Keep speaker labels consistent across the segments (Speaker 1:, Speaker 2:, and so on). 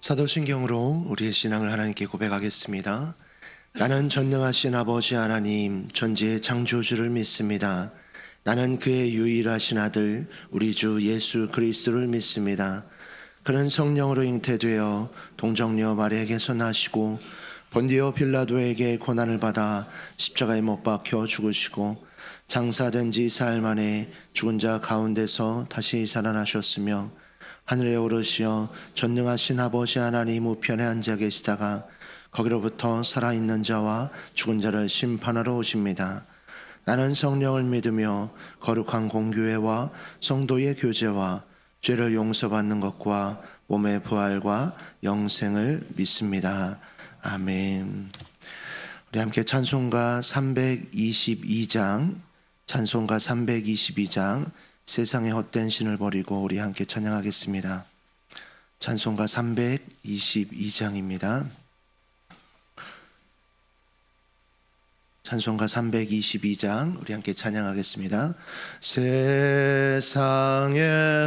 Speaker 1: 사도신경으로 우리의 신앙을 하나님께 고백하겠습니다. 나는 전능하신 아버지 하나님 전지의 창조주를 믿습니다. 나는 그의 유일하신 아들 우리 주 예수 그리스도를 믿습니다. 그는 성령으로 잉태되어 동정녀 마리아에게서 나시고 본디오 빌라도에게 고난을 받아 십자가에 못 박혀 죽으시고 장사된 지 사흘 만에 죽은 자 가운데서 다시 살아나셨으며 하늘에 오르시어 전능하신 아버지 하나님 우편에 앉아 계시다가 거기로부터 살아있는 자와 죽은 자를 심판하러 오십니다. 나는 성령을 믿으며 거룩한 공교회와 성도의 교제와 죄를 용서받는 것과 몸의 부활과 영생을 믿습니다. 아멘. 우리 함께 찬송가 322장 세상의 헛된 신을 버리고 우리 함께 찬양하겠습니다. 찬송가 322장입니다. 찬송가 322장 우리 함께 찬양하겠습니다. 세상에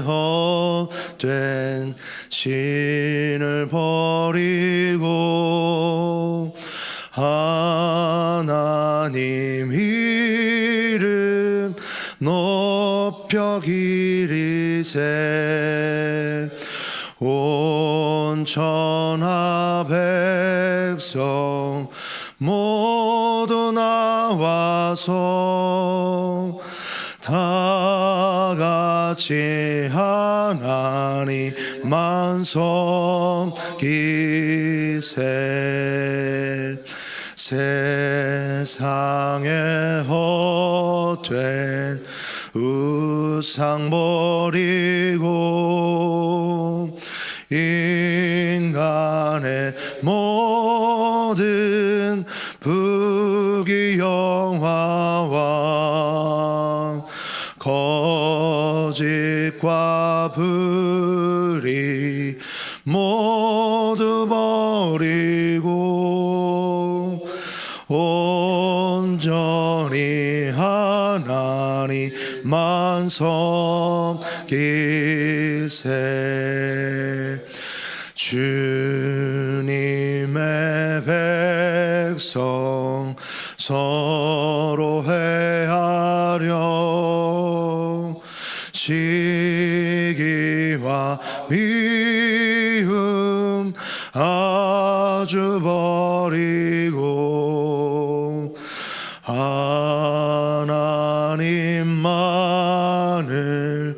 Speaker 1: 헛된 신을 버리고 하나님 이름 높여 기리세 온 천하 백성 모두 나와서 다 같이 하나님만 섬기세 세상에 헛된 우상 버리고 인간의 모든 부귀영화와 거짓과 불의 모두 버리고 온전히 하나님만 섬기세 주님의 백성 서로 회하려 시기와 미움 아주 버리고 하나님만을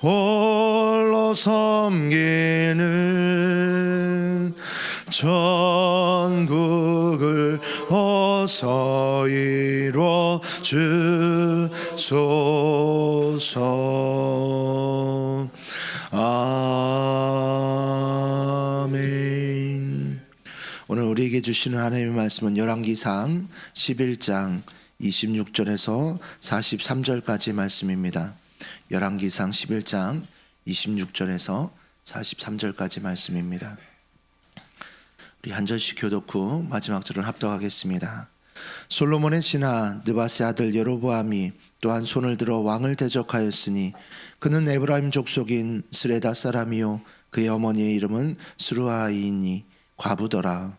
Speaker 1: 홀로 섬기는 천국을 어서 이루어 주소서. 아멘. 오늘 우리에게 주시는 하나님의 말씀은 열왕기상 11장 26절에서 43절까지 말씀입니다. 열왕기상 11장 26절에서 43절까지 말씀입니다. 우리 한 절씩 교독 후 마지막 절을 합독하겠습니다. 솔로몬의 신하 느밧의 아들 여로보암이 또한 손을 들어 왕을 대적하였으니 그는 에브라임 족속인 스레다 사람이요 그의 어머니의 이름은 스루아이니 과부더라.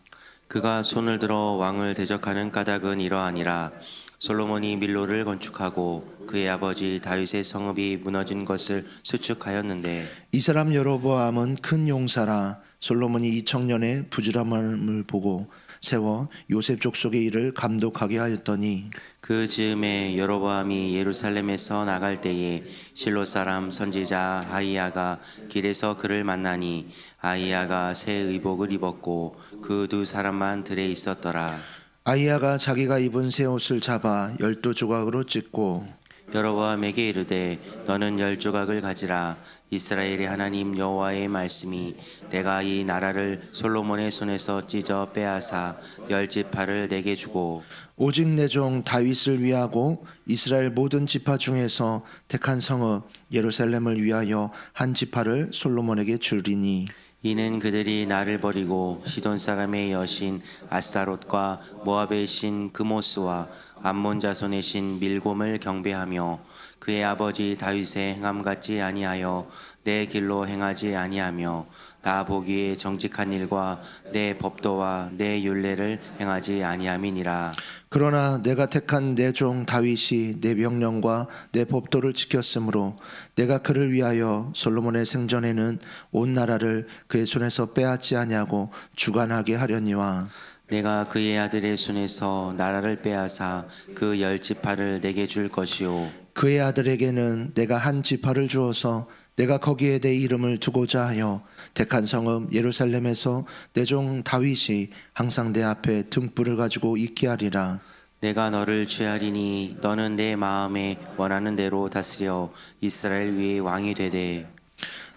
Speaker 2: 그가 손을 들어 왕을 대적하는 까닭은 이러하니라. 솔로몬이 밀로를 건축하고 그의 아버지 다윗의 성읍이 무너진 것을 수축하였는데
Speaker 1: 이 사람 여로보암은 큰 용사라. 솔로몬이 이 청년의 부지런함을 보고 세워 요셉 족속의 일을 감독하게 하였더니
Speaker 2: 그 즈음에 여로보암이 예루살렘에서 나갈 때에 실로 사람 선지자 아히야가 길에서 그를 만나니 아히야가 새 의복을 입었고 그 두 사람만 들에 있었더라.
Speaker 1: 아히야가 자기가 입은 새 옷을 잡아 12조각으로 찢고
Speaker 2: 여로보암에게 이르되 너는 10조각을 가지라. 이스라엘의 하나님 여호와의 말씀이 내가 이 나라를 솔로몬의 손에서 찢어 빼앗아 10지파를 내게 주고
Speaker 1: 오직 내 종 다윗을 위하고 이스라엘 모든 지파 중에서 택한 성읍 예루살렘을 위하여 한 지파를 솔로몬에게 주리니
Speaker 2: 이는 그들이 나를 버리고 시돈 사람의 여신 아스타롯과 모압의 신 그모스와 암몬 자손의 신 밀곰을 경배하며 그의 아버지 다윗의 행함 같지 아니하여 내 길로 행하지 아니하며 나 보기에 정직한 일과 내 법도와 내 율례를 행하지 아니함이니라.
Speaker 1: 그러나 내가 택한 내 종 다윗이 내 명령과 내 법도를 지켰으므로 내가 그를 위하여 솔로몬의 생전에는 온 나라를 그의 손에서 빼앗지 아니하고 주관하게 하려니와
Speaker 2: 내가 그의 아들의 손에서 나라를 빼앗아 그 10지파를 내게 줄 것이요
Speaker 1: 그의 아들에게는 내가 한 지파를 주어서 내가 거기에 내 이름을 두고자 하여 택한 성읍 예루살렘에서 내 종 다윗이 항상 내 앞에 등불을 가지고 있게 하리라.
Speaker 2: 내가 너를 취하리니 너는 내 마음에 원하는 대로 다스려 이스라엘 위에 왕이 되되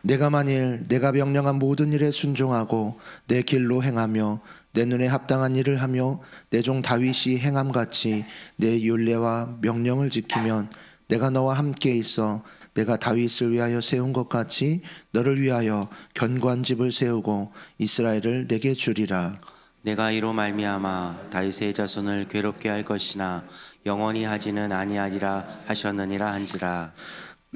Speaker 1: 내가 만일 내가 명령한 모든 일에 순종하고 내 길로 행하며 내 눈에 합당한 일을 하며 내 종 다윗이 행함같이 내 율례와 명령을 지키면 내가 너와 함께 있어 내가 다윗을 위하여 세운 것 같이 너를 위하여 견고한 집을 세우고 이스라엘을 내게 주리라.
Speaker 2: 내가 이로 말미암아 다윗의 자손을 괴롭게 할 것이나 영원히 하지는 아니하리라 하셨느니라 한지라.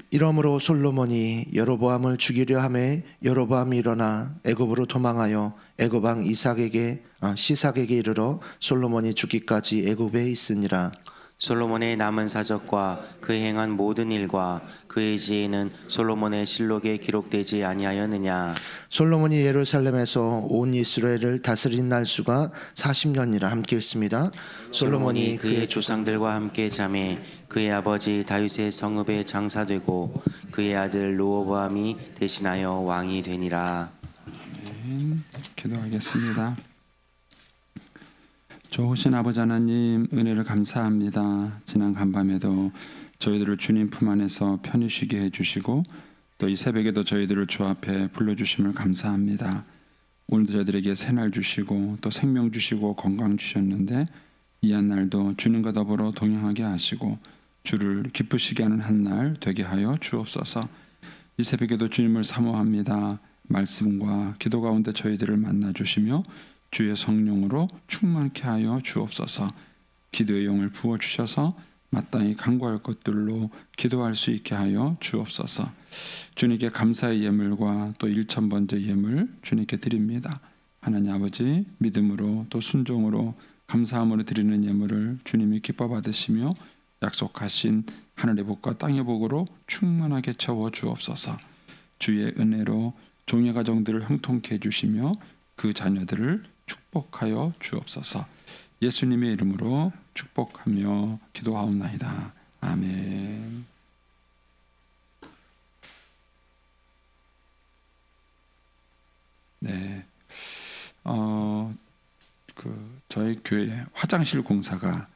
Speaker 1: 이러므로 솔로몬이 여로보암을 죽이려 하매 여로보암이 일어나 애굽으로 도망하여 애굽 왕 시삭에게 이르러 솔로몬이 죽기까지 애굽에 있으니라.
Speaker 2: 솔로몬의 남은 사적과 그 행한 모든 일과 그의 지혜는 솔로몬의 실록에 기록되지 아니하였느냐.
Speaker 1: 솔로몬이 예루살렘에서 온 이스라엘을 다스린 날수가 40년이라 함께 읽습니다.
Speaker 2: 솔로몬이 그의 조상들과 함께 잠에 그의 아버지 다윗의 성읍에 장사되고 그의 아들 르호보암이 대신하여 왕이 되니라.
Speaker 3: 기도하겠습니다. 좋으신 아버지 하나님, 은혜를 감사합니다. 지난 간밤에도 저희들을 주님 품 안에서 편히 쉬게 해주시고 또 이 새벽에도 저희들을 주 앞에 불러주심을 감사합니다. 오늘도 저희들에게 새날 주시고 또 생명 주시고 건강 주셨는데 이 한 날도 주님과 더불어 동행하게 하시고 주를 기쁘시게 하는 한 날 되게 하여 주옵소서. 이 새벽에도 주님을 사모합니다. 말씀과 기도 가운데 저희들을 만나 주시며 주의 성령으로 충만케 하여 주옵소서. 기도의 영을 부어 주셔서 마땅히 간구할 것들로 기도할 수 있게 하여 주옵소서. 주님께 감사의 예물과 또 일천번째 예물 주님께 드립니다. 하나님 아버지, 믿음으로 또 순종으로 감사함으로 드리는 예물을 주님이 기뻐 받으시며 약속하신 하늘의 복과 땅의 복으로 충만하게 채워 주옵소서. 주의 은혜로 종의 가정들을 형통케 해주시며 그 자녀들을 축복하여 주옵소서. 예수님의 이름으로 축복하며 기도하옵나이다. 아멘. 네, 저희 교회 화장실 공사가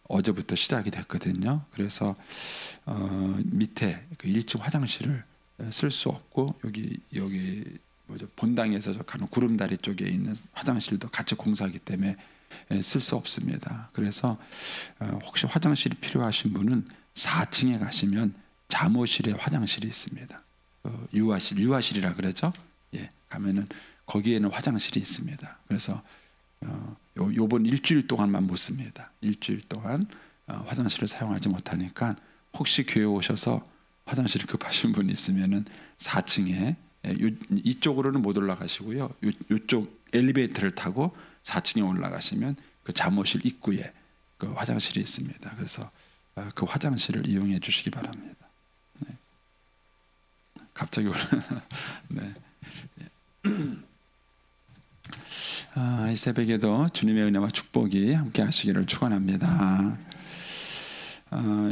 Speaker 3: 어제부터 시작이 됐거든요. 그래서 밑에 그 1층 화장실을 쓸 수 없고 여기 본당에서 가는 구름다리 쪽에 있는 화장실도 같이 공사하기 때문에 쓸 수 없습니다. 그래서 혹시 화장실이 필요하신 분은 4층에 가시면 잠옷실에 화장실이 있습니다. 유아실이라 그러죠. 예, 가면은 거기에는 화장실이 있습니다. 그래서 요번 일주일 동안만 못 씁니다. 일주일 동안 화장실을 사용하지 못하니까 혹시 교회 오셔서 화장실이 급하신 분이 있으면은 4층에 이쪽으로는 못 올라가시고요. 이쪽 엘리베이터를 타고 4층에 올라가시면 그 잠옷실 입구에 그 화장실이 있습니다. 그래서 그 화장실을 이용해 주시기 바랍니다. 네. 갑자기 네. 이 새벽에도 주님의 은혜와 축복이 함께 하시기를 축원합니다.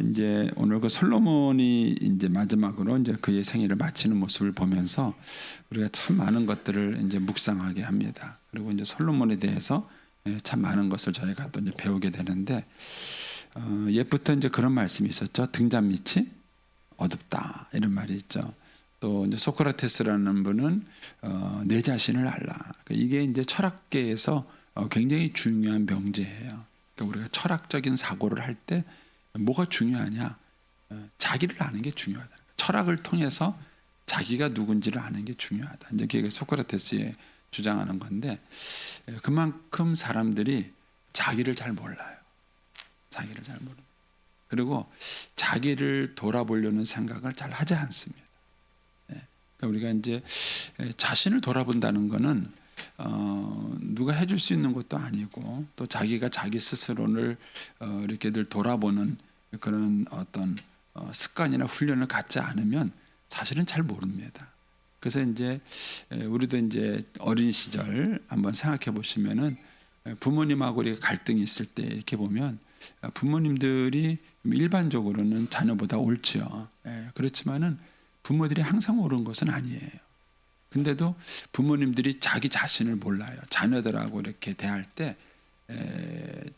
Speaker 3: 이제 오늘 그 솔로몬이 이제 마지막으로 이제 그의 생애를 마치는 모습을 보면서 우리가 참 많은 것들을 이제 묵상하게 합니다. 그리고 이제 솔로몬에 대해서 참 많은 것을 저희가 또 이제 배우게 되는데 옛부터 이제 그런 말씀이 있었죠. 등잔 밑이 어둡다 이런 말이 있죠. 또 이제 소크라테스라는 분은 내 자신을 알라. 이게 이제 철학계에서 굉장히 중요한 명제예요. 그러니까 우리가 철학적인 사고를 할 때 뭐가 중요하냐? 자기를 아는 게 중요하다. 철학을 통해서 자기가 누군지를 아는 게 중요하다. 이제 그게 소크라테스의 주장하는 건데 그만큼 사람들이 자기를 잘 몰라요. 자기를 잘 모릅니다. 그리고 자기를 돌아보려는 생각을 잘 하지 않습니다. 우리가 이제 자신을 돌아본다는 거는 누가 해줄 수 있는 것도 아니고 또 자기가 자기 스스로를 이렇게들 돌아보는 그런 어떤 습관이나 훈련을 갖지 않으면 사실은 잘 모릅니다. 그래서 이제 우리도 이제 어린 시절 한번 생각해 보시면은 부모님하고 이렇게 갈등이 있을 때 이렇게 보면 부모님들이 일반적으로는 자녀보다 옳지요. 그렇지만은 부모들이 항상 옳은 것은 아니에요. 근데도 부모님들이 자기 자신을 몰라요. 자녀들하고 이렇게 대할 때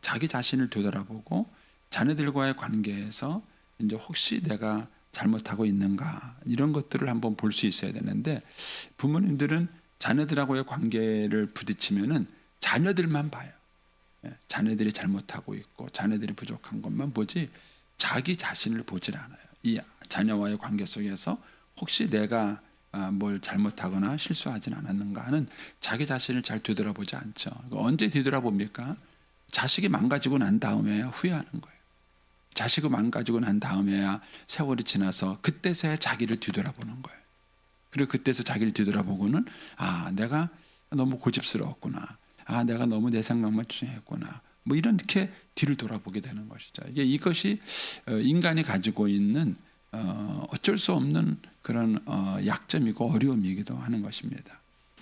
Speaker 3: 자기 자신을 되돌아보고 자녀들과의 관계에서 이제 혹시 내가 잘못하고 있는가 이런 것들을 한번 볼 수 있어야 되는데 부모님들은 자녀들하고의 관계를 부딪히면은 자녀들만 봐요. 자녀들이 잘못하고 있고 자녀들이 부족한 것만 보지 자기 자신을 보질 않아요. 이 자녀와의 관계 속에서 혹시 내가 뭘 잘못하거나 실수하진 않았는가 하는 자기 자신을 잘 되돌아보지 않죠. 언제 뒤돌아봅니까? 자식이 망가지고 난 다음에야 후회하는 거예요. 자식이 망가지고 난 다음에야 세월이 지나서 그때서야 자기를 뒤돌아보는 거예요. 그리고 그때서 자기를 뒤돌아보고는 내가 너무 고집스러웠구나. 내가 너무 내 생각만 추진했구나. 뭐 이렇게 뒤를 돌아보게 되는 것이죠. 이것이 인간이 가지고 있는 어쩔 수 없는 그런 약점이고 어려움이기도 하는 것입니다.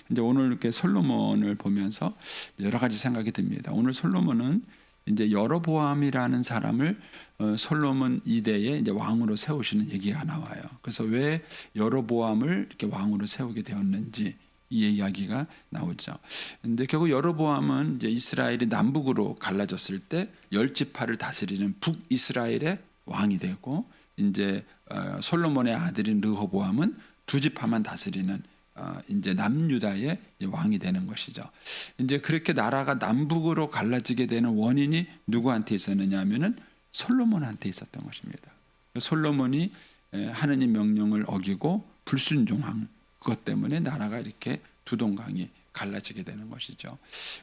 Speaker 3: 이제 오늘 이렇게 솔로몬을 보면서 여러 가지 생각이 듭니다. 오늘 솔로몬은 이제 여로보암이라는 사람을 솔로몬 이대에 이제 왕으로 세우시는 얘기가 나와요. 그래서 왜 여로보암을 이렇게 왕으로 세우게 되었는지 이 이야기가 나오죠. 근데 결국 여로보암은 이제 이스라엘이 남북으로 갈라졌을 때 10지파를 다스리는 북이스라엘의 왕이 되고 이제 솔로몬의 아들인 르호보암은 2지파만 다스리는 이제 남유다의 왕이 되는 것이죠. 이제 그렇게 나라가 남북으로 갈라지게 되는 원인이 누구한테 있었느냐면은 솔로몬한테 있었던 것입니다. 솔로몬이 하나님 명령을 어기고 불순종한 그것 때문에 나라가 이렇게 두 동강이 갈라지게 되는 것이죠.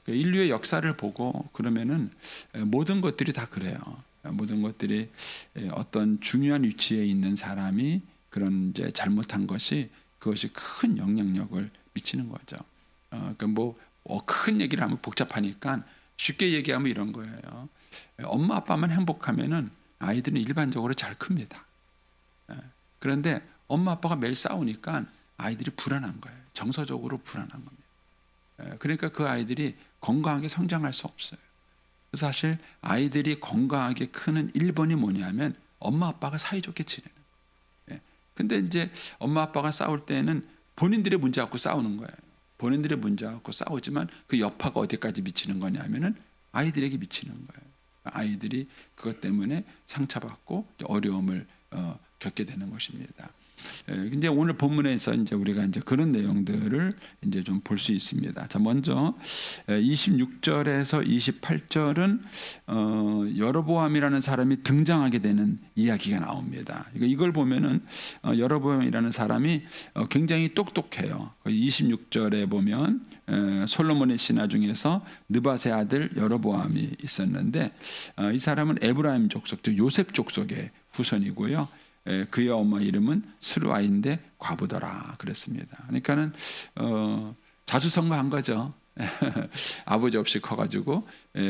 Speaker 3: 인류의 역사를 보고 그러면은 모든 것들이 다 그래요. 모든 것들이 어떤 중요한 위치에 있는 사람이 그런 이제 잘못한 것이 그것이 큰 영향력을 미치는 거죠. 그러니까 큰 얘기를 하면 복잡하니까 쉽게 얘기하면 이런 거예요. 엄마 아빠만 행복하면은 아이들은 일반적으로 잘 큽니다. 그런데 엄마 아빠가 매일 싸우니까 아이들이 불안한 거예요. 정서적으로 불안한 겁니다. 그러니까 그 아이들이 건강하게 성장할 수 없어요. 그래서 사실 아이들이 건강하게 크는 1번이 뭐냐면 엄마 아빠가 사이좋게 지내는 거예요. 근데 이제 엄마 아빠가 싸울 때는 본인들의 문제 갖고 싸우는 거예요. 본인들의 문제 갖고 싸우지만 그 여파가 어디까지 미치는 거냐면은 아이들에게 미치는 거예요. 아이들이 그것 때문에 상처받고 어려움을 겪게 되는 것입니다. 근데 오늘 본문에서 이제 우리가 이제 그런 내용들을 이제 좀 볼 수 있습니다. 자, 먼저 26절에서 28절은 여로보암이라는 사람이 등장하게 되는 이야기가 나옵니다. 이걸 보면은 여로보암이라는 사람이 굉장히 똑똑해요. 26절에 보면 솔로몬의 신하 중에서 느밧의 아들 여로보암이 있었는데 이 사람은 에브라임 족속, 즉 요셉 족속의 후손이고요. 그의 엄마 이름은 스루아인데 과부더라 그랬습니다. 그러니까는 자수성가한 거죠. 아버지 없이 커가지고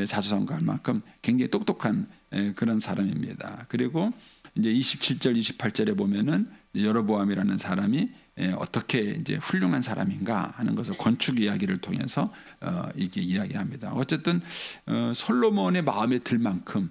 Speaker 3: 자수성가할 만큼 굉장히 똑똑한 그런 사람입니다. 그리고 이제 27절, 28절에 보면은 여로보암이라는 사람이 어떻게 이제 훌륭한 사람인가 하는 것을 건축 이야기를 통해서 이게 이야기합니다. 어쨌든 솔로몬의 마음에 들 만큼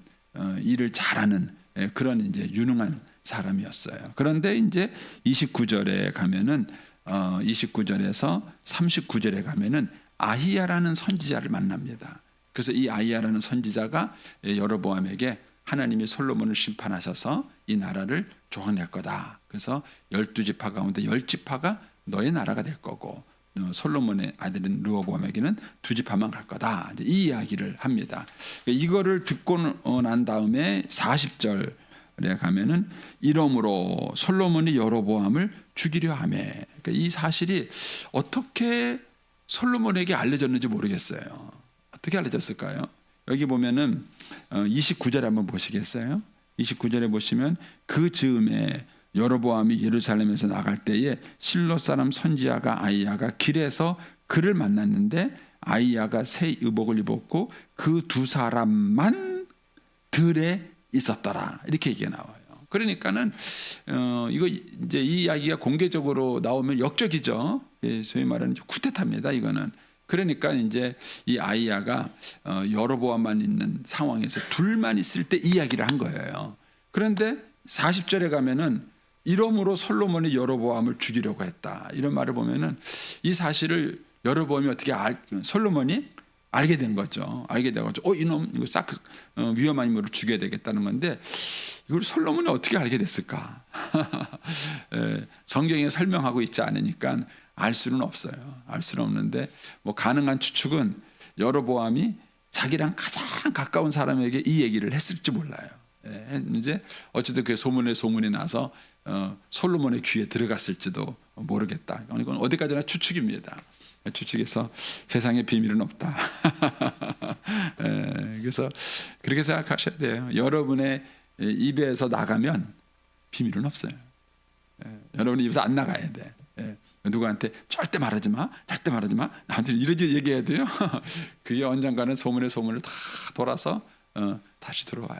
Speaker 3: 일을 잘하는 그런 이제 유능한 사람이었어요. 그런데 이제 29절에 가면은 29절에서 39절에 가면은 아히야라는 선지자를 만납니다. 그래서 이 아히야라는 선지자가 여로보암에게 하나님이 솔로몬을 심판하셔서 이 나라를 조각낼 거다. 그래서 12지파 가운데 10지파가 너의 나라가 될 거고 솔로몬의 아들인 르호보암에게는 2지파만 갈 거다. 이 이야기를 합니다. 이거를 듣고 난 다음에 40절 가면은 이러므로 솔로몬이 여로보암을 죽이려 하며, 그러니까 이 사실이 어떻게 솔로몬에게 알려졌는지 모르겠어요. 어떻게 알려졌을까요? 여기 보면은 29절에 한번 보시겠어요? 29절에 보시면 그 즈음에 여로보암이 예루살렘에서 나갈 때에 실로 사람 선지자가 아이야가 길에서 그를 만났는데 아이야가 새 의복을 입었고 그 두 사람만 들에 있었더라. 이렇게 얘기가 나와요. 그러니까는 이거 이제 이 이야기가 공개적으로 나오면 역적이죠. 예, 소위 말하는 쿠데타입니다. 이거는. 그러니까 이제 이 아이야가 여로보암만 있는 상황에서 둘만 있을 때 이야기를 한 거예요. 그런데 40절에 가면은 이러므로 솔로몬이 여로보암을 죽이려고 했다. 이런 말을 보면은 이 사실을 여로보암이 어떻게 솔로몬이 알게 된 거죠. 알게 돼가지고 이놈 이거 싹 위험한 인물을 죽여야 되겠다는 건데 이걸 솔로몬이 어떻게 알게 됐을까? 성경에 설명하고 있지 않으니까 알 수는 없어요. 알 수는 없는데 뭐 가능한 추측은 여로보암이 자기랑 가장 가까운 사람에게 이 얘기를 했을지 몰라요. 이제 어쨌든 그 소문이 나서 솔로몬의 귀에 들어갔을지도 모르겠다. 이건 어디까지나 추측입니다. 추측해서 세상에 비밀은 없다. 그래서 그렇게 생각하셔야 돼요. 여러분의 입에서 나가면 비밀은 없어요. 여러분의 입에서 안 나가야 돼. 누구한테 절대 말하지 마, 절대 말하지 마. 나한테 이렇게 얘기해야 돼요. 그게 언젠가는 소문을 다 돌아서 다시 들어와요.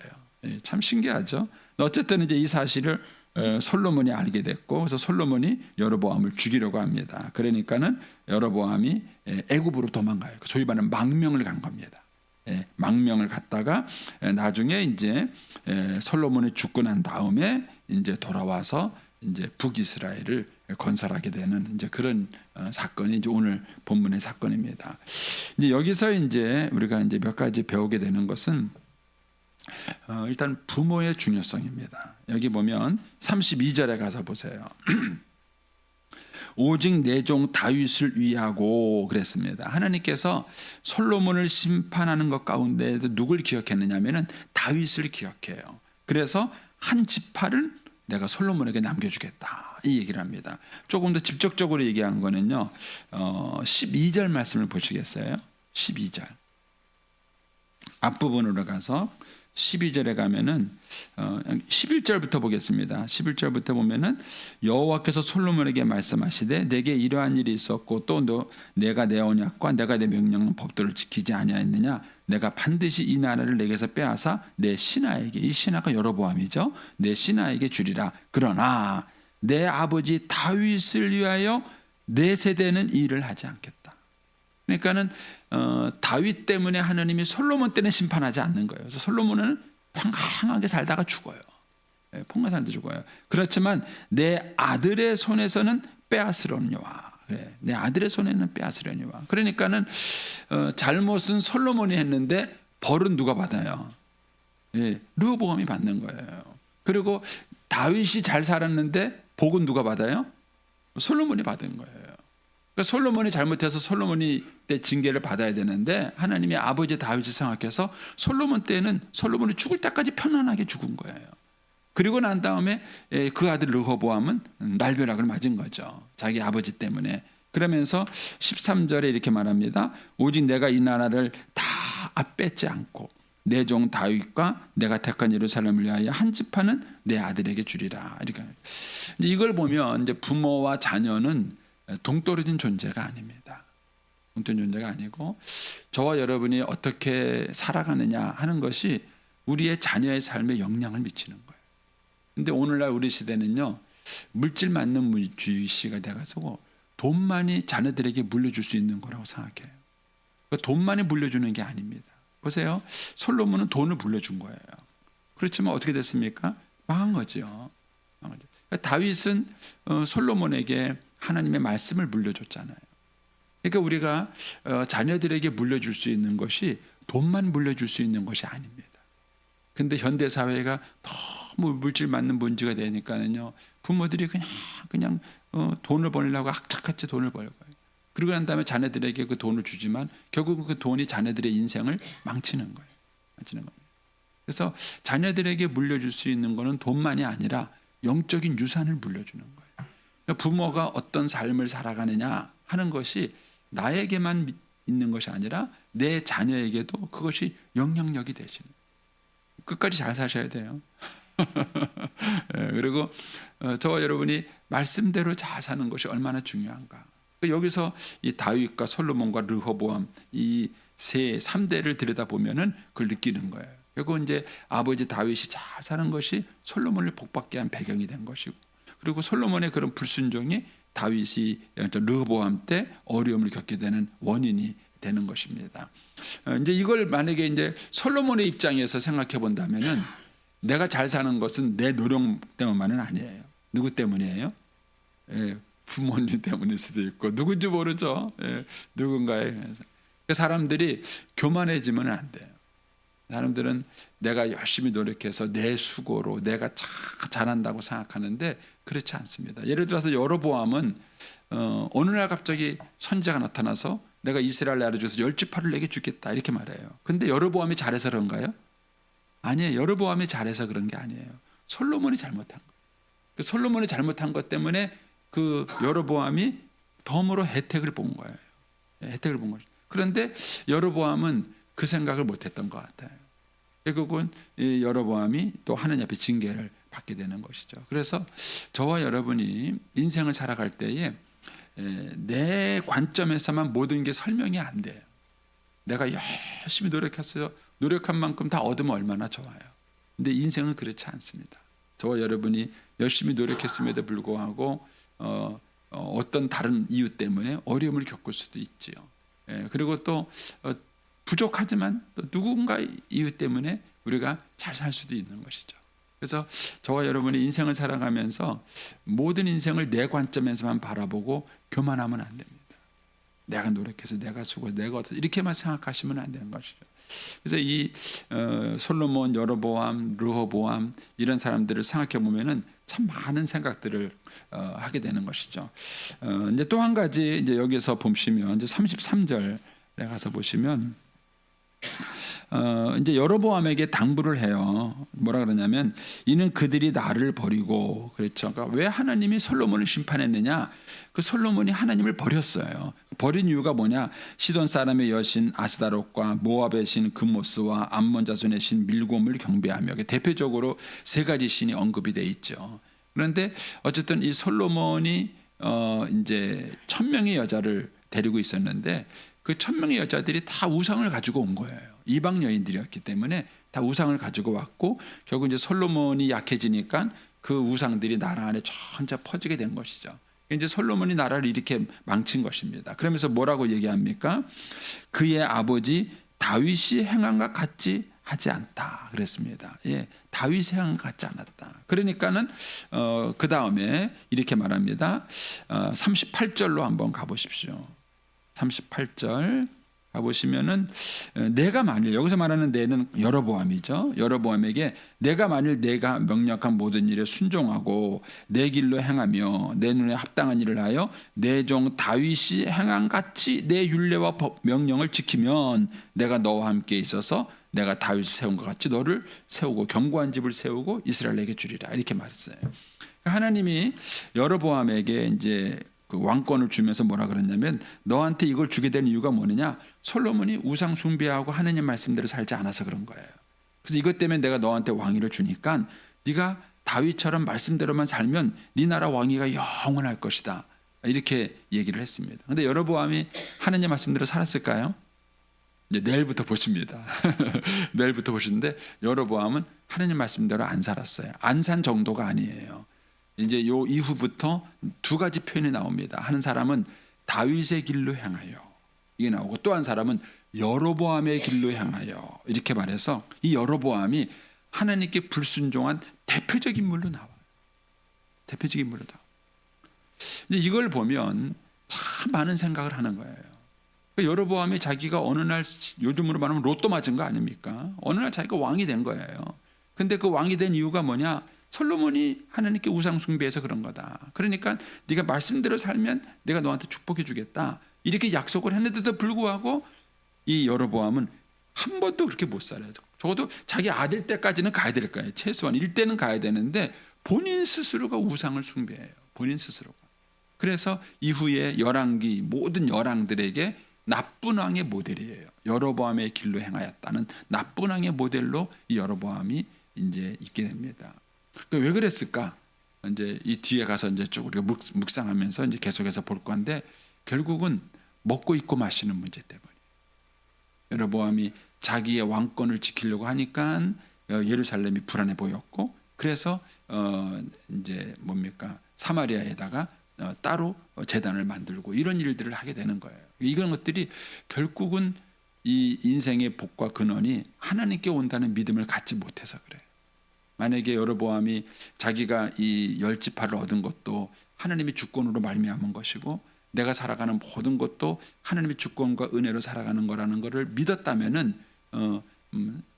Speaker 3: 참 신기하죠. 어쨌든 이제 이 사실을 솔로몬이 알게 됐고, 그래서 솔로몬이 여로보암을 죽이려고 합니다. 그러니까는 여로보암이 애굽으로 도망가요. 소위 말하는 망명을 간 겁니다. 망명을 갔다가 나중에 이제 솔로몬이 죽고 난 다음에 이제 돌아와서 이제 북이스라엘을 건설하게 되는 이제 그런 사건이 이제 오늘 본문의 사건입니다. 이제 여기서 이제 우리가 이제 몇 가지 배우게 되는 것은 일단 부모의 중요성입니다. 여기 보면 32절에 가서 보세요. 오직 내 종 다윗을 위하고 그랬습니다. 하나님께서 솔로몬을 심판하는 것 가운데에도 누굴 기억했느냐면은 다윗을 기억해요. 그래서 한 지파를 내가 솔로몬에게 남겨주겠다 이 얘기를 합니다. 조금 더 직접적으로 얘기한 거는요. 12절 말씀을 보시겠어요? 12절 앞부분으로 가서 12절에 가면은 11절부터 보겠습니다. 11절부터 보면은 여호와께서 솔로몬에게 말씀하시되 내게 이러한 일이 있었고 또 내가 내 언약과 내가 내 명령과 법도를 지키지 아니하였느냐 내가 반드시 이 나라를 내게서 빼앗아 내 신하에게 이 신하가 여로보암이죠. 내 신하에게 주리라. 그러나 내 아버지 다윗을 위하여 내 세대는 이 일을 하지 않겠다. 그러니까는 다윗 때문에 하나님이 솔로몬 때는 심판하지 않는 거예요. 그래서 솔로몬은 평강하게 살다가 죽어요. 평강하게 살다 죽어요. 그렇지만 내 아들의 손에서는 빼앗으려니와. 그래, 내 아들의 손에는 빼앗으려니와. 그러니까는 잘못은 솔로몬이 했는데 벌은 누가 받아요? 르호보암이 받는 거예요. 그리고 다윗이 잘 살았는데 복은 누가 받아요? 솔로몬이 받은 거예요. 그러니까 솔로몬이 잘못해서 솔로몬이 때 징계를 받아야 되는데 하나님이 아버지 다윗을 생각해서 솔로몬 때는 솔로몬이 죽을 때까지 편안하게 죽은 거예요. 그리고 난 다음에 그 아들 르호보암은 날벼락을 맞은 거죠. 자기 아버지 때문에. 그러면서 13절에 이렇게 말합니다. 오직 내가 이 나라를 다 뺏지 않고 내 종 다윗과 내가 택한 예루살렘을 위하여 한 지파는 내 아들에게 주리라. 이걸 보면 이제 부모와 자녀는 동떨어진 존재가 아닙니다. 동떨어진 존재가 아니고 저와 여러분이 어떻게 살아가느냐 하는 것이 우리의 자녀의 삶에 영향을 미치는 거예요. 근데 오늘날 우리 시대는요. 물질 만능주의시가 돼가지고 돈만이 자녀들에게 물려줄 수 있는 거라고 생각해요. 돈만이 물려주는 게 아닙니다. 보세요. 솔로몬은 돈을 물려준 거예요. 그렇지만 어떻게 됐습니까? 망한 거죠. 다윗은 솔로몬에게 하나님의 말씀을 물려줬잖아요. 그러니까 우리가 자녀들에게 물려줄 수 있는 것이 돈만 물려줄 수 있는 것이 아닙니다. 근데 현대 사회가 너무 물질 맞는 문제가 되니까는요. 부모들이 그냥 돈을 벌려고 악착같이 돈을 벌 거예요. 그러고 난 다음에 자녀들에게 그 돈을 주지만 결국은 그 돈이 자녀들의 인생을 망치는 거예요. 망치는 겁니다. 그래서 자녀들에게 물려줄 수 있는 것은 돈만이 아니라 영적인 유산을 물려주는 거예요. 부모가 어떤 삶을 살아가느냐 하는 것이 나에게만 있는 것이 아니라 내 자녀에게도 그것이 영향력이 되시는 거예요. 끝까지 잘 사셔야 돼요. 그리고 저와 여러분이 말씀대로 잘 사는 것이 얼마나 중요한가. 여기서 이 다윗과 솔로몬과 르호보암 이 3대를 들여다보면은 그걸 느끼는 거예요. 그리고 이제 아버지 다윗이 잘 사는 것이 솔로몬을 복받게 한 배경이 된 것이고, 그리고 솔로몬의 그런 불순종이 다윗이 르호보암 때 어려움을 겪게 되는 원인이 되는 것입니다. 이제 이걸 만약에 이제 솔로몬의 입장에서 생각해 본다면은 내가 잘 사는 것은 내 노력 때문만은 아니에요. 누구 때문이에요? 부모님 때문일 수도 있고 누군지 모르죠. 누군가의 사람들이 교만해지면 안 돼요. 사람들은 내가 열심히 노력해서 내 수고로 내가 잘한다고 생각하는데 그렇지 않습니다. 예를 들어서 여로보암은 어느 날 갑자기 선지자가 나타나서 내가 이스라엘 나라 중에서 10지파를 내게 주겠다 이렇게 말해요. 근데 여로보암이 잘해서 그런가요? 아니에요. 여로보암이 잘해서 그런 게 아니에요. 솔로몬이 잘못한 거예요. 솔로몬이 잘못한 것 때문에 그 여로보암이 덤으로 혜택을 본 거예요. 혜택을 본 거죠. 그런데 여로보암은 그 생각을 못했던 것 같아요. 결국은 이 여로보암이 또 하나님 앞에 징계를 받게 되는 것이죠. 그래서 저와 여러분이 인생을 살아갈 때에 내 관점에서만 모든 게 설명이 안 돼요. 내가 열심히 노력했어요. 노력한 만큼 다 얻으면 얼마나 좋아요. 근데 인생은 그렇지 않습니다. 저와 여러분이 열심히 노력했음에도 불구하고 어떤 다른 이유 때문에 어려움을 겪을 수도 있지요. 그리고 또 부족하지만 또 누군가 이유 때문에 우리가 잘 살 수도 있는 것이죠. 그래서 저와 여러분이 인생을 살아가면서 모든 인생을 내 관점에서만 바라보고 교만하면 안 됩니다. 내가 노력해서 내가 수고 내가 어떻게 이렇게만 생각하시면 안 되는 것이죠. 그래서 이 솔로몬, 여로보암, 르호보암 이런 사람들을 생각해 보면은 참 많은 생각들을 하게 되는 것이죠. 이제 또 한 가지 이제 여기서 보시면 이제 33절에 가서 보시면 이제 여로보암에게 당부를 해요. 뭐라 그러냐면 이는 그들이 나를 버리고 그렇죠. 그러니까 왜 하나님이 솔로몬을 심판했느냐? 그 솔로몬이 하나님을 버렸어요. 버린 이유가 뭐냐? 시돈 사람의 여신 아스다롯과 모압의 신 금모스와 암몬 자손의 신 밀곰을 경배하며 대표적으로 세 가지 신이 언급이 돼 있죠. 그런데 어쨌든 이 솔로몬이 이제 1000명의 여자를 데리고 있었는데 그 1000명의 여자들이 다 우상을 가지고 온 거예요. 이방 여인들이었기 때문에 다 우상을 가지고 왔고 결국 이제 솔로몬이 약해지니까 그 우상들이 나라 안에 전체 퍼지게 된 것이죠. 이제 솔로몬이 나라를 이렇게 망친 것입니다. 그러면서 뭐라고 얘기합니까? 그의 아버지 다윗이 행한 것 같지 하지 않다 그랬습니다. 다윗이 행한 것 같지 않았다. 그러니까는 그 다음에 이렇게 말합니다. 38절로 한번 가보십시오. 38절 가보시면은 내가 만일 여기서 말하는 내는 여로보암이죠. 여로보암에게 내가 만일 내가 명령한 모든 일에 순종하고 내 길로 행하며 내 눈에 합당한 일을 하여 내 종 다윗이 행한 같이 내 율례와 법 명령을 지키면 내가 너와 함께 있어서 내가 다윗을 세운 것 같이 너를 세우고 견고한 집을 세우고 이스라엘에게 주리라 이렇게 말했어요. 하나님이 여로보암에게 이제 그 왕권을 주면서 뭐라 그랬냐면 너한테 이걸 주게 된 이유가 뭐느냐? 솔로몬이 우상 숭배하고 하나님 말씀대로 살지 않아서 그런 거예요. 그래서 이것 때문에 내가 너한테 왕위를 주니까 네가 다윗처럼 말씀대로만 살면 네 나라 왕위가 영원할 것이다. 이렇게 얘기를 했습니다. 그런데 여로보암이 하나님 말씀대로 살았을까요? 이제 내일부터 보십니다. 내일부터 보시는데 여로보암은 하나님 말씀대로 안 살았어요. 안 산 정도가 아니에요. 이제 요 이후부터 두 가지 표현이 나옵니다. 한 사람은 다윗의 길로 향하여 이게 나오고 또 한 사람은 여로보암의 길로 향하여 이렇게 말해서 이 여로보암이 하나님께 불순종한 대표적인 인물로 나와요. 대표적인 인물로 나와요. 이걸 보면 참 많은 생각을 하는 거예요. 여로보암이 자기가 어느 날 요즘으로 말하면 로또 맞은 거 아닙니까? 어느 날 자기가 왕이 된 거예요. 근데 그 왕이 된 이유가 뭐냐? 솔로몬이 하나님께 우상 숭배해서 그런 거다. 그러니까 네가 말씀대로 살면 내가 너한테 축복해 주겠다. 이렇게 약속을 했는데도 불구하고 이 여로보암은 한 번도 그렇게 못 살아요. 적어도 자기 아들 때까지는 가야 될 거예요. 최소한 1대는 가야 되는데 본인 스스로가 우상을 숭배해요. 본인 스스로가. 그래서 이후에 열왕기 모든 열왕들에게 나쁜 왕의 모델이에요. 여로보암의 길로 행하였다는 나쁜 왕의 모델로 이 여로보암이 이제 있게 됩니다. 왜 그랬을까? 이제 이 뒤에 가서 이제 쭉 우리가 묵상하면서 이제 계속해서 볼 건데 결국은 먹고 입고 마시는 문제 때문에 여로보암이 자기의 왕권을 지키려고 하니까 예루살렘이 불안해 보였고 그래서 이제 뭡니까 사마리아에다가 따로 제단을 만들고 이런 일들을 하게 되는 거예요. 이런 것들이 결국은 이 인생의 복과 근원이 하나님께 온다는 믿음을 갖지 못해서 그래요. 만약에 여로보암이 자기가 이 10지파를 얻은 것도 하나님의 주권으로 말미암은 것이고 내가 살아가는 모든 것도 하나님의 주권과 은혜로 살아가는 거라는 것을 믿었다면은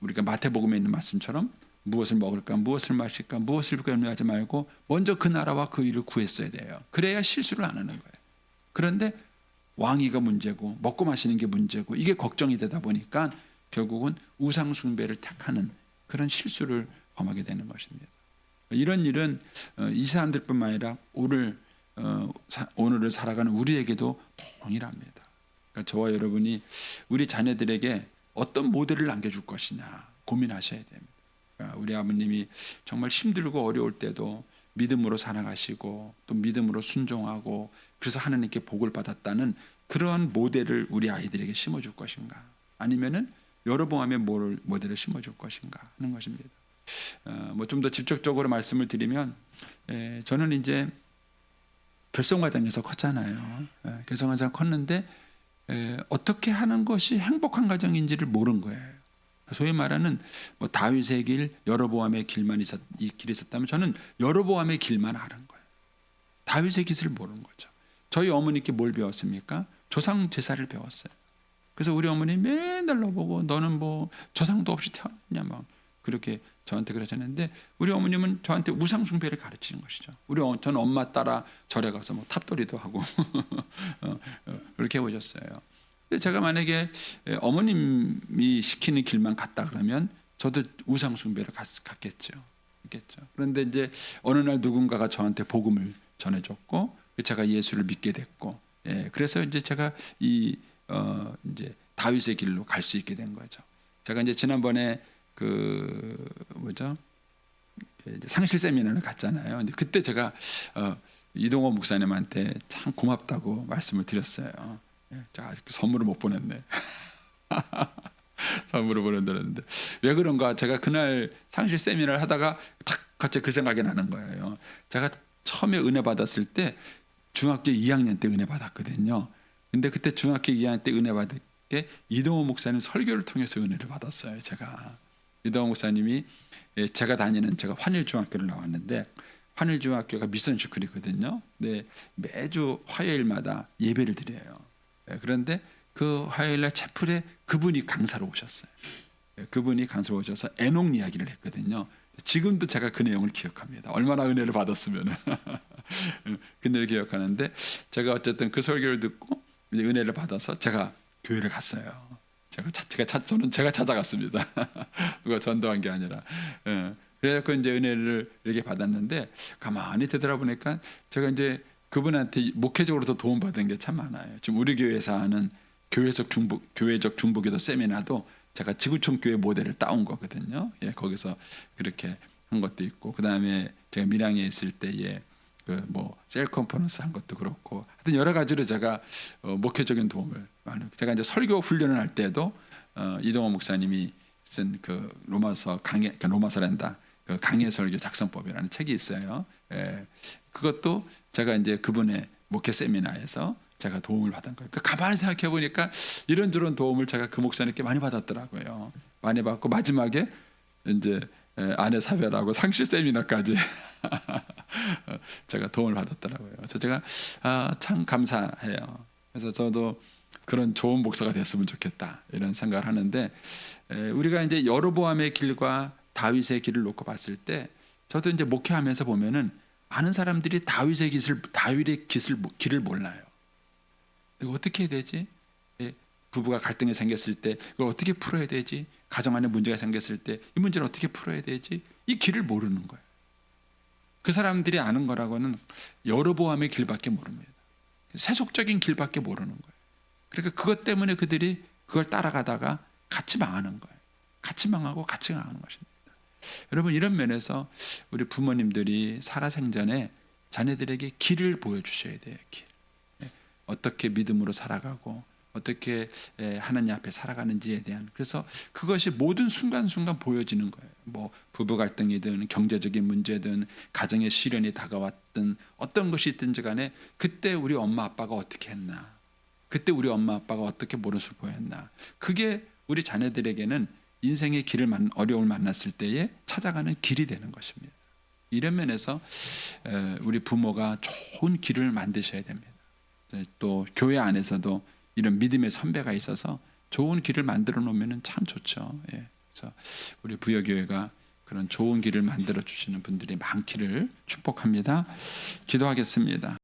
Speaker 3: 우리가 마태복음에 있는 말씀처럼 무엇을 먹을까 무엇을 마실까 무엇을 염려하지 말고 먼저 그 나라와 그 일을 구했어야 돼요. 그래야 실수를 안 하는 거예요. 그런데 왕위가 문제고 먹고 마시는 게 문제고 이게 걱정이 되다 보니까 결국은 우상 숭배를 택하는 그런 실수를 범하게 되는 것입니다. 이런 일은 이 사람들뿐만 아니라 오늘을 살아가는 우리에게도 동일합니다. 그러니까 저와 여러분이 우리 자녀들에게 어떤 모델을 남겨줄 것이냐 고민하셔야 됩니다. 그러니까 우리 아버님이 정말 힘들고 어려울 때도 믿음으로 살아가시고 또 믿음으로 순종하고 그래서 하나님께 복을 받았다는 그러한 모델을 우리 아이들에게 심어줄 것인가 아니면은 여로보암의 모델을 심어줄 것인가 하는 것입니다. 뭐 좀 더 직접적으로 말씀을 드리면 저는 이제 결성 과정에서 컸잖아요. 결성 과정 컸는데 어떻게 하는 것이 행복한 가정인지를 모른 거예요. 소위 말하는 뭐 다윗의 길, 여로보암의 길만 이 길이 있었다면 저는 여로보암의 길만 아는 거예요. 다윗의 길을 모르는 거죠. 저희 어머니께 뭘 배웠습니까? 조상 제사를 배웠어요. 그래서 우리 어머니 맨날 나보고 너는 뭐 조상도 없이 태어났냐 막 그렇게 저한테 그러셨는데 우리 어머님은 저한테 우상 숭배를 가르치는 것이죠. 저는 엄마 따라 절에 가서 뭐 탑돌이도 하고 그렇게 해보셨어요. 근데 제가 만약에 어머님이 시키는 길만 갔다 그러면 저도 우상 숭배를 갔겠죠. 그런데 이제 어느 날 누군가가 저한테 복음을 전해줬고 제가 예수를 믿게 됐고, 그래서 이제 제가 이제 다윗의 길로 갈 수 있게 된 거죠. 제가 이제 지난번에 상실 세미나를 갔잖아요. 근데 그때 제가 이동호 목사님한테 참 고맙다고 말씀을 드렸어요. 자, 선물을 못 보냈네. 선물을 보낸다는데 왜 그런가? 제가 그날 상실 세미나를 하다가 탁 갑자기 그 생각이 나는 거예요. 제가 처음에 은혜 받았을 때 중학교 2학년 때 은혜 받았거든요. 근데 그때 중학교 2학년 때 은혜 받을 게 이동호 목사님 설교를 통해서 은혜를 받았어요. 제가 이동호 목사님이 제가 환일중학교를 나왔는데 환일중학교가 미션스쿨이거든요. 네, 매주 화요일마다 예배를 드려요. 그런데 그 화요일날 채플에 그분이 강사로 오셨어요. 그분이 강사로 오셔서 에녹 이야기를 했거든요. 지금도 제가 그 내용을 기억합니다. 얼마나 은혜를 받았으면 그 은혜를 기억하는데 제가 어쨌든 그 설교를 듣고 은혜를 받아서 제가 교회를 갔어요. 저는 제가 찾아갔습니다. 누가 전도한 게 아니라. 그래서 이제 은혜를 이렇게 받았는데 가만히 되돌아보니까 제가 이제 그분한테 목회적으로도 도움받은 게 참 많아요. 지금 우리 교회에서 하는 교회적 중보기도 세미나도 제가 지구촌 교회 모델을 따온 거거든요. 거기서 그렇게 한 것도 있고, 그 다음에 제가 밀양에 있을 때에 셀 컨퍼런스 한 것도 그렇고, 하여튼 여러 가지로 제가 목회적인 도움을 많이. 제가 이제 설교 훈련을 할 때도 이동호 목사님이 쓴 로마서란다 강해 설교 작성법이라는 책이 있어요. 그것도 제가 이제 그분의 목회 세미나에서 제가 도움을 받은 거예요. 그러니까 가만히 생각해 보니까 이런저런 도움을 제가 그 목사님께 많이 받았더라고요. 많이 받고 마지막에 이제 아내 사별하고 상실 세미나까지 제가 도움을 받았더라고요. 그래서 제가 참 감사해요. 그래서 저도 그런 좋은 목사가 됐으면 좋겠다 이런 생각을 하는데, 우리가 이제 여로보암의 길과 다윗의 길을 놓고 봤을 때 저도 이제 목회하면서 보면은 많은 사람들이 다윗의 길을 몰라요. 이거 어떻게 해야 되지? 부부가 갈등이 생겼을 때 이걸 어떻게 풀어야 되지? 가정 안에 문제가 생겼을 때 이 문제를 어떻게 풀어야 되지? 이 길을 모르는 거예요. 그 사람들이 아는 거라고는 여로보암의 길밖에 모릅니다. 세속적인 길밖에 모르는 거예요. 그러니까 그것 때문에 그들이 그걸 따라가다가 같이 망하는 거예요. 같이 망하고 같이 망하는 것입니다. 여러분 이런 면에서 우리 부모님들이 살아생전에 자녀들에게 길을 보여주셔야 돼요. 길. 어떻게 믿음으로 살아가고 어떻게 하나님 앞에 살아가는지에 대한, 그래서 그것이 모든 순간순간 보여지는 거예요. 뭐 부부 갈등이든 경제적인 문제든 가정의 시련이 다가왔든 어떤 것이 있든지 간에 그때 우리 엄마 아빠가 어떻게 했나, 그때 우리 엄마 아빠가 어떻게 모습을 보였나, 그게 우리 자녀들에게는 인생의 어려움을 만났을 때에 찾아가는 길이 되는 것입니다. 이런 면에서 우리 부모가 좋은 길을 만드셔야 됩니다. 또 교회 안에서도 이런 믿음의 선배가 있어서 좋은 길을 만들어 놓으면 참 좋죠. 그래서 우리 부여교회가 그런 좋은 길을 만들어 주시는 분들이 많기를 축복합니다. 기도하겠습니다.